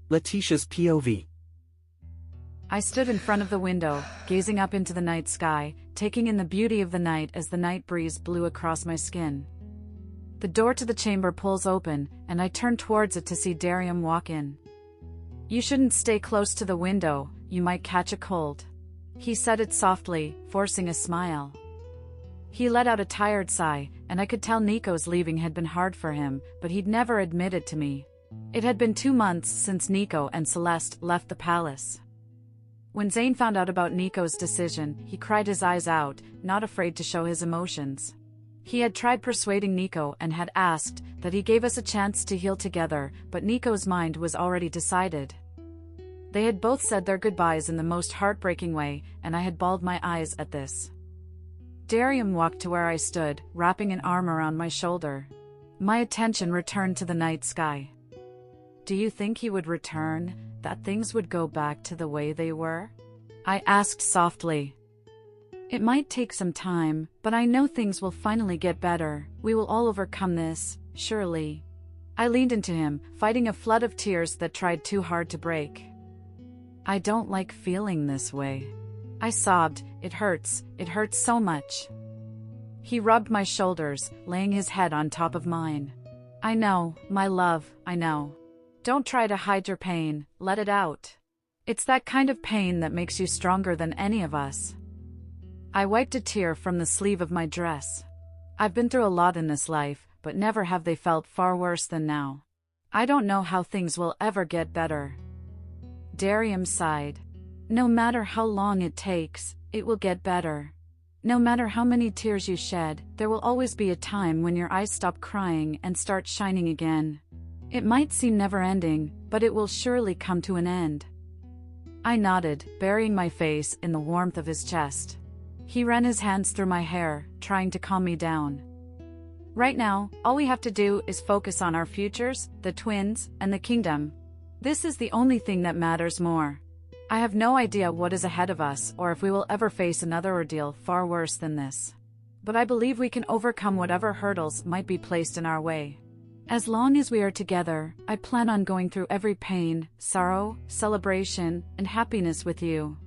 Letitia's POV. I stood in front of the window, gazing up into the night sky, taking in the beauty of the night as the night breeze blew across my skin. The door to the chamber pulls open, and I turn towards it to see Darium walk in. "You shouldn't stay close to the window, you might catch a cold." He said it softly, forcing a smile. He let out a tired sigh, and I could tell Nico's leaving had been hard for him, but he'd never admit it to me. It had been 2 months since Nico and Celeste left the palace. When Zane found out about Nico's decision, he cried his eyes out, not afraid to show his emotions. He had tried persuading Nico and had asked that he gave us a chance to heal together, but Nico's mind was already decided. They had both said their goodbyes in the most heartbreaking way, and I had bawled my eyes at this. Darium walked to where I stood, wrapping an arm around my shoulder. My attention returned to the night sky. "Do you think he would return, that things would go back to the way they were?" I asked softly. "It might take some time, but I know things will finally get better. We will all overcome this, surely." I leaned into him, fighting a flood of tears that tried too hard to break. "I don't like feeling this way." I sobbed, it hurts so much." He rubbed my shoulders, laying his head on top of mine. "I know, my love, I know. Don't try to hide your pain, let it out. It's that kind of pain that makes you stronger than any of us." I wiped a tear from the sleeve of my dress. I've been through a lot in this life, but never have they felt far worse than now. I don't know how things will ever get better. Darium sighed. "No matter how long it takes, it will get better. No matter how many tears you shed, there will always be a time when your eyes stop crying and start shining again. It might seem never-ending, but it will surely come to an end." I nodded, burying my face in the warmth of his chest. He ran his hands through my hair, trying to calm me down. "Right now, all we have to do is focus on our futures, the twins, and the kingdom. This is the only thing that matters more. I have no idea what is ahead of us or if we will ever face another ordeal far worse than this. But I believe we can overcome whatever hurdles might be placed in our way. As long as we are together, I plan on going through every pain, sorrow, celebration, and happiness with you.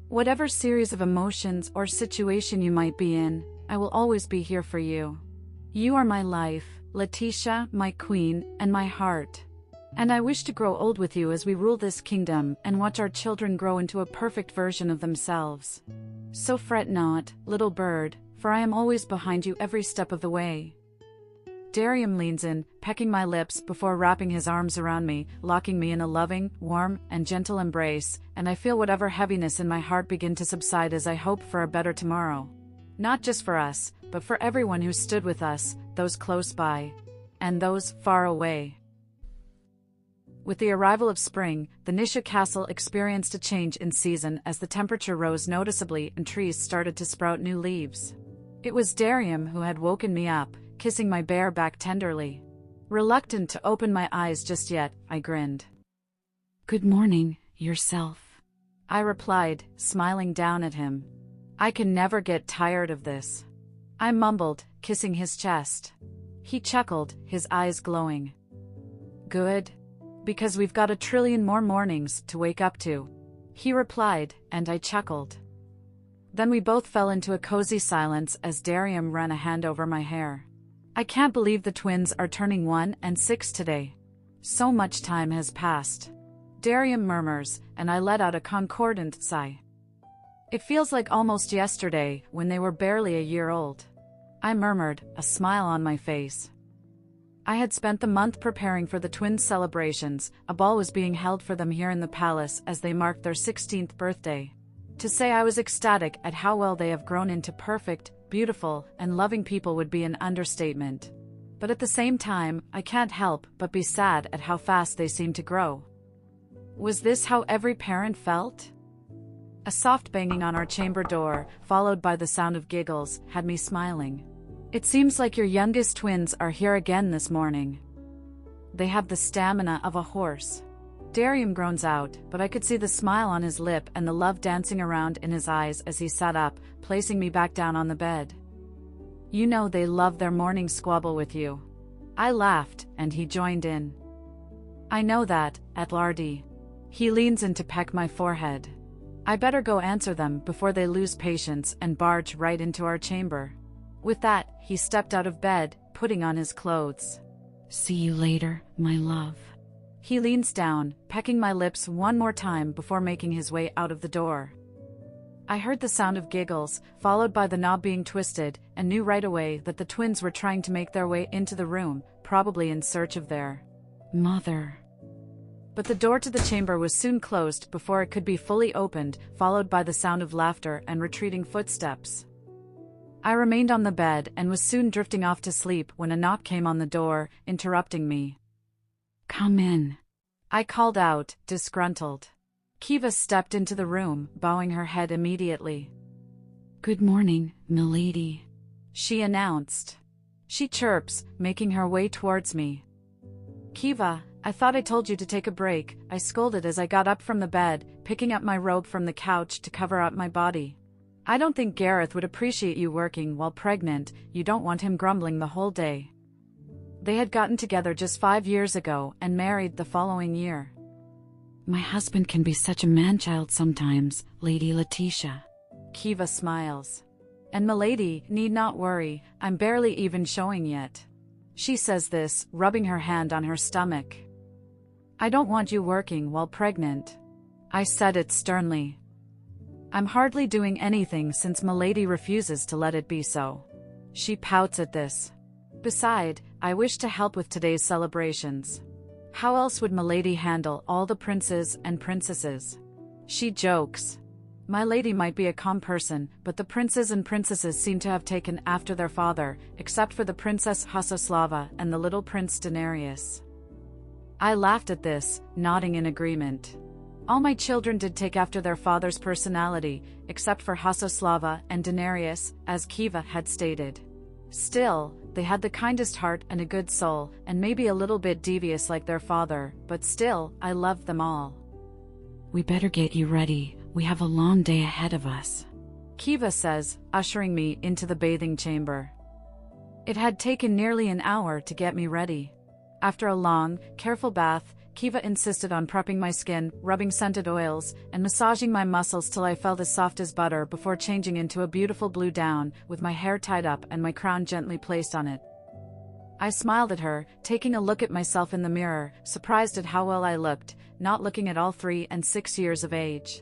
Whatever series of emotions or situation you might be in, I will always be here for you. You are my life, Letitia, my queen, and my heart. And I wish to grow old with you as we rule this kingdom and watch our children grow into a perfect version of themselves. So fret not, little bird, for I am always behind you every step of the way." Darium leans in, pecking my lips before wrapping his arms around me, locking me in a loving, warm, and gentle embrace, and I feel whatever heaviness in my heart begin to subside as I hope for a better tomorrow. Not just for us, but for everyone who stood with us, those close by, and those far away. With the arrival of spring, the Nisha Castle experienced a change in season as the temperature rose noticeably and trees started to sprout new leaves. It was Darium who had woken me up, kissing my bare back tenderly. Reluctant to open my eyes just yet, I grinned. "Good morning, yourself," I replied, smiling down at him. "I can never get tired of this," I mumbled, kissing his chest. He chuckled, his eyes glowing. "Good. Because we've got 1,000,000,000,000 more mornings to wake up to," he replied, and I chuckled. Then we both fell into a cozy silence as Darium ran a hand over my hair. "I can't believe the twins are turning 1 and 6 today. So much time has passed," Darium murmurs, and I let out a concordant sigh. "It feels like almost yesterday, when they were barely a year old," I murmured, a smile on my face. I had spent the month preparing for the twins' celebrations. A ball was being held for them here in the palace as they marked their 16th birthday. To say I was ecstatic at how well they have grown into perfect, beautiful, and loving people would be an understatement. But at the same time, I can't help but be sad at how fast they seem to grow. Was this how every parent felt? A soft banging on our chamber door, followed by the sound of giggles, had me smiling. "It seems like your youngest twins are here again this morning. They have the stamina of a horse." Darium groans out, but I could see the smile on his lip and the love dancing around in his eyes as he sat up, placing me back down on the bed. "You know they love their morning squabble with you." I laughed, and he joined in. "I know that, Atlardi. He leans in to peck my forehead. I better go answer them before they lose patience and barge right into our chamber. With that, he stepped out of bed, putting on his clothes. "See you later, my love." He leans down, pecking my lips one more time before making his way out of the door. I heard the sound of giggles, followed by the knob being twisted, and knew right away that the twins were trying to make their way into the room, probably in search of their mother. But the door to the chamber was soon closed before it could be fully opened, followed by the sound of laughter and retreating footsteps. I remained on the bed and was soon drifting off to sleep when a knock came on the door, interrupting me. "Come in," I called out, disgruntled. Kiva stepped into the room, bowing her head immediately. "Good morning, milady," she announced. She chirps, making her way towards me. "Kiva, I thought I told you to take a break," I scolded as I got up from the bed, picking up my robe from the couch to cover up my body. "I don't think Gareth would appreciate you working while pregnant. You don't want him grumbling the whole day." They had gotten together just 5 years ago and married the following year. "My husband can be such a man-child sometimes, Lady Letitia." Kiva smiles. "And milady need not worry, I'm barely even showing yet." She says this, rubbing her hand on her stomach. "I don't want you working while pregnant." I said it sternly. "I'm hardly doing anything since milady refuses to let it be so." She pouts at this. "Beside, I wish to help with today's celebrations. How else would milady handle all the princes and princesses?" She jokes. "My lady might be a calm person, but the princes and princesses seem to have taken after their father, except for the Princess Hasoslava and the little Prince Denarius." I laughed at this, nodding in agreement. All my children did take after their father's personality, except for Hasoslava and Denarius, as Kiva had stated. Still, they had the kindest heart and a good soul, and maybe a little bit devious like their father, but still, I loved them all. "We better get you ready, we have a long day ahead of us," Kiva says, ushering me into the bathing chamber. It had taken nearly an hour to get me ready. After a long, careful bath, Kiva insisted on prepping my skin, rubbing scented oils, and massaging my muscles till I felt as soft as butter before changing into a beautiful blue gown, with my hair tied up and my crown gently placed on it. I smiled at her, taking a look at myself in the mirror, surprised at how well I looked, not looking at all 3 and 6 years of age.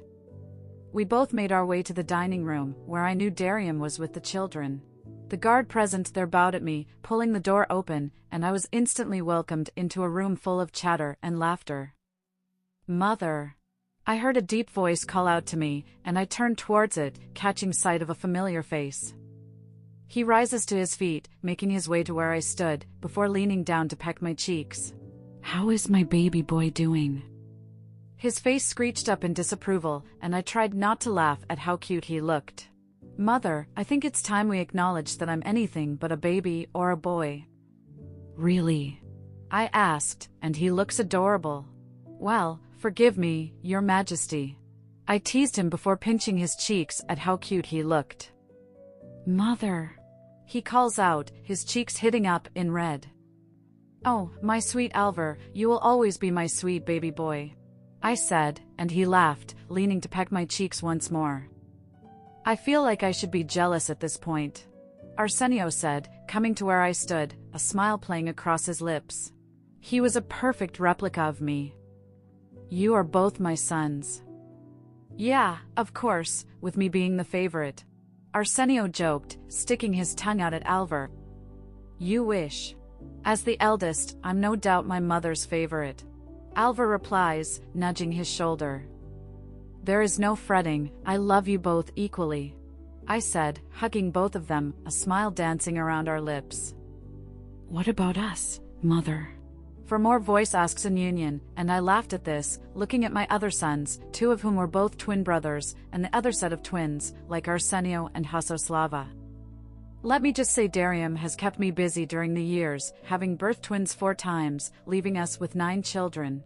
We both made our way to the dining room, where I knew Darium was with the children. The guard present there bowed at me, pulling the door open, and I was instantly welcomed into a room full of chatter and laughter. "Mother!" I heard a deep voice call out to me, and I turned towards it, catching sight of a familiar face. He rises to his feet, making his way to where I stood, before leaning down to peck my cheeks. "How is my baby boy doing?" His face screeched up in disapproval, and I tried not to laugh at how cute he looked. "Mother, I think it's time we acknowledge that I'm anything but a baby or a boy." "Really?" I asked, and he looks adorable. "Well, forgive me, Your Majesty." I teased him before pinching his cheeks at how cute he looked. "Mother," he calls out, his cheeks hitting up in red. "Oh, my sweet Alvar, you will always be my sweet baby boy," I said, and he laughed, leaning to peck my cheeks once more. "I feel like I should be jealous at this point," Arsenio said, coming to where I stood, a smile playing across his lips. He was a perfect replica of me. "You are both my sons." "Yeah, of course, with me being the favorite," Arsenio joked, sticking his tongue out at Alvar. "You wish. As the eldest, I'm no doubt my mother's favorite," Alvar replies, nudging his shoulder. "There is no fretting, I love you both equally," I said, hugging both of them, a smile dancing around our lips. "What about us, Mother?" For more voice asks in union, and I laughed at this, looking at my other sons, 2 of whom were both twin brothers, and the other set of twins, like Arsenio and Hasoslava. Let me just say Darium has kept me busy during the years, having birthed twins 4 times, leaving us with 9 children.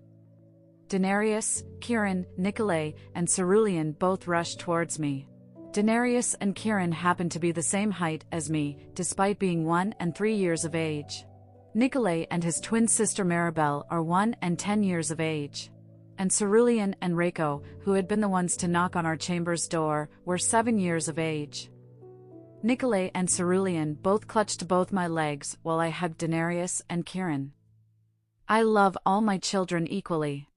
Denarius, Kieran, Nikolai, and Cerulean both rushed towards me. Denarius and Kieran happened to be the same height as me, despite being 1 and 3 years of age. Nikolai and his twin sister Maribel are 1 and 10 years of age. and Cerulean and Reiko, who had been the ones to knock on our chamber's door, were 7 years of age. Nikolay and Cerulean both clutched both my legs while I hugged Denarius and Kieran. I love all my children equally.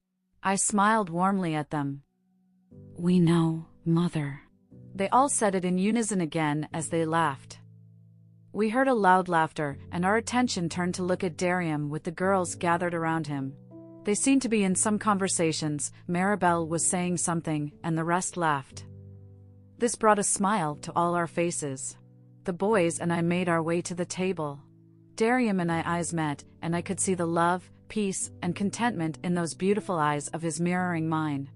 I smiled warmly at them. We know, Mother. They all said it in unison again as they laughed. We heard a loud laughter, and our attention turned to look at Darium with the girls gathered around him. They seemed to be in some conversations. Maribel was saying something, and the rest laughed. This brought a smile to all our faces. The boys and I made our way to the table. Darium and I eyes met, and I could see the love, peace, and contentment in those beautiful eyes of his mirroring mine.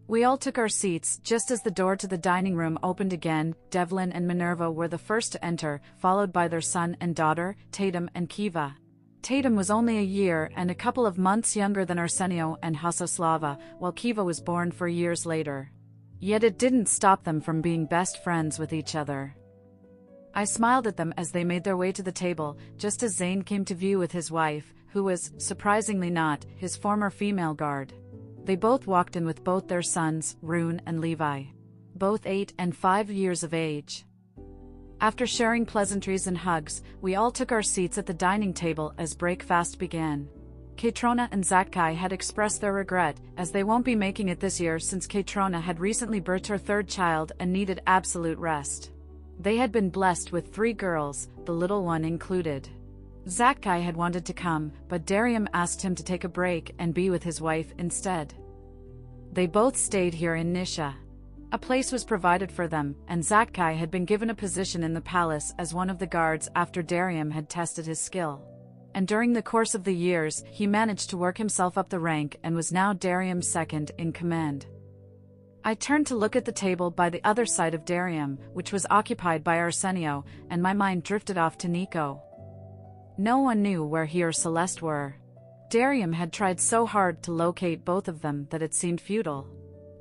We all took our seats just as the door to the dining room opened again. Devlin and Minerva were the first to enter, followed by their son and daughter, Tatum and Kiva. Tatum was only a year and a couple of months younger than Arsenio and Hasoslava, while Kiva was born 4 years later. Yet it didn't stop them from being best friends with each other. I smiled at them as they made their way to the table, just as Zane came to view with his wife, who was, surprisingly not, his former female guard. They both walked in with both their sons, Rune and Levi. Both 8 and 5 years of age. After sharing pleasantries and hugs, we all took our seats at the dining table as breakfast began. Katrona and Zatkai had expressed their regret, as they won't be making it this year since Katrona had recently birthed her 3rd child and needed absolute rest. They had been blessed with 3 girls, the little one included. Zatkai had wanted to come, but Darium asked him to take a break and be with his wife instead. They both stayed here in Nisha. A place was provided for them, and Zatkai had been given a position in the palace as one of the guards after Darium had tested his skill. And during the course of the years, he managed to work himself up the rank and was now Darium's second in command. I turned to look at the table by the other side of Darium, which was occupied by Arsenio, and my mind drifted off to Nico. No one knew where he or Celeste were. Darium had tried so hard to locate both of them that it seemed futile.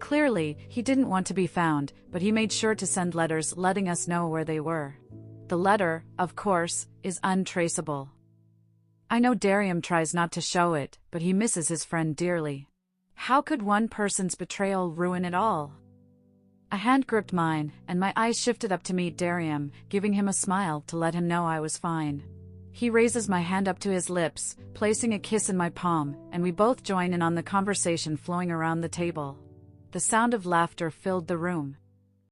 Clearly, he didn't want to be found, but he made sure to send letters letting us know where they were. The letter, of course, is untraceable. I know Darium tries not to show it, but he misses his friend dearly. How could one person's betrayal ruin it all? A hand gripped mine, and my eyes shifted up to meet Darium, giving him a smile to let him know I was fine. He raises my hand up to his lips, placing a kiss in my palm, and we both join in on the conversation flowing around the table. The sound of laughter filled the room.